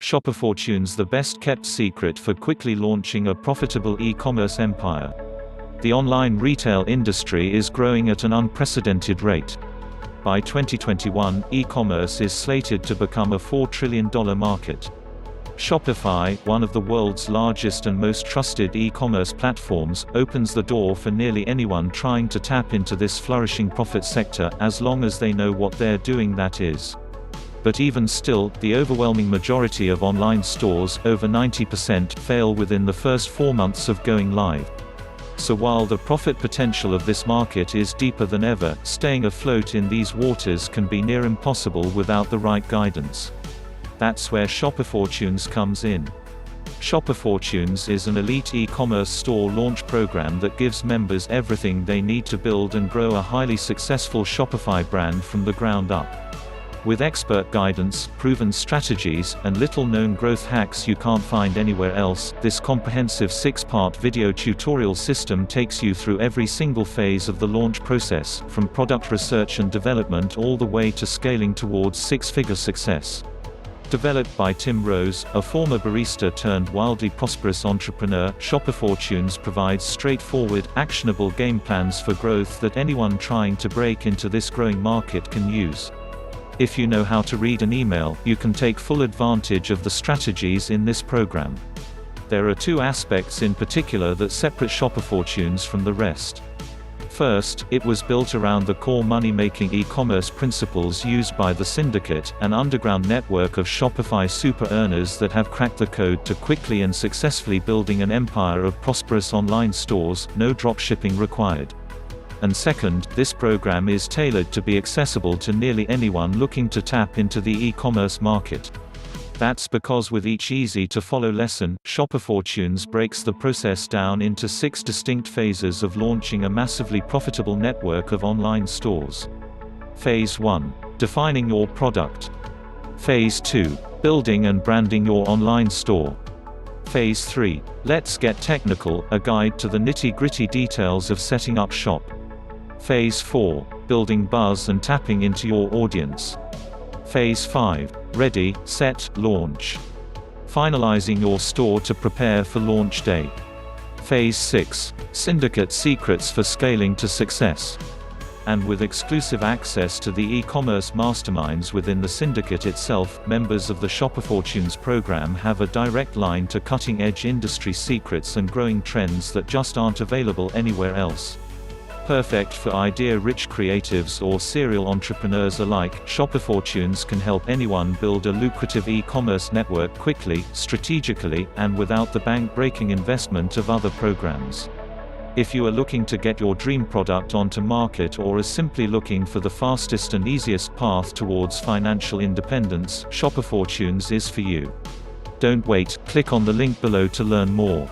Shopifortunes, the best-kept secret for quickly launching a profitable e-commerce empire. The online retail industry is growing at an unprecedented rate. By 2021, e-commerce is slated to become a $4 trillion market. Shopify, one of the world's largest and most trusted e-commerce platforms, opens the door for nearly anyone trying to tap into this flourishing profit sector, as long as they know what they're doing, that is. But even still, the overwhelming majority of online stores, over 90%, fail within the first 4 months of going live. So while the profit potential of this market is deeper than ever, staying afloat in these waters can be near impossible without the right guidance. That's where Shopifortunes comes in. Shopifortunes is an elite e-commerce store launch program that gives members everything they need to build and grow a highly successful Shopify brand from the ground up. With expert guidance, proven strategies, and little-known growth hacks you can't find anywhere else, this comprehensive 6-part video tutorial system takes you through every single phase of the launch process, from product research and development all the way to scaling towards 6-figure success. Developed by Tim Rose, a former barista turned wildly prosperous entrepreneur, Shopifortunes provides straightforward, actionable game plans for growth that anyone trying to break into this growing market can use. If you know how to read an email, you can take full advantage of the strategies in this program. There are 2 aspects in particular that separate Shopifortunes from the rest. First, it was built around the core money-making e-commerce principles used by the Syndicate, an underground network of Shopify super earners that have cracked the code to quickly and successfully building an empire of prosperous online stores, no dropshipping required. And second, this program is tailored to be accessible to nearly anyone looking to tap into the e-commerce market. That's because with each easy-to-follow lesson, Shopifortunes breaks the process down into 6 distinct phases of launching a massively profitable network of online stores. Phase 1. Defining your product. Phase 2. Building and branding your online store. Phase 3. Let's get technical, a guide to the nitty-gritty details of setting up shop. Phase 4. Building buzz and tapping into your audience. Phase 5. Ready, set, launch. Finalizing your store to prepare for launch day. Phase 6. Syndicate secrets for scaling to success. And with exclusive access to the e-commerce masterminds within the Syndicate itself, members of the Shopifortunes program have a direct line to cutting-edge industry secrets and growing trends that just aren't available anywhere else. Perfect for idea-rich creatives or serial entrepreneurs alike, Shopifortunes can help anyone build a lucrative e-commerce network quickly, strategically, and without the bank-breaking investment of other programs. If you are looking to get your dream product onto market or are simply looking for the fastest and easiest path towards financial independence, Shopifortunes is for you. Don't wait, click on the link below to learn more.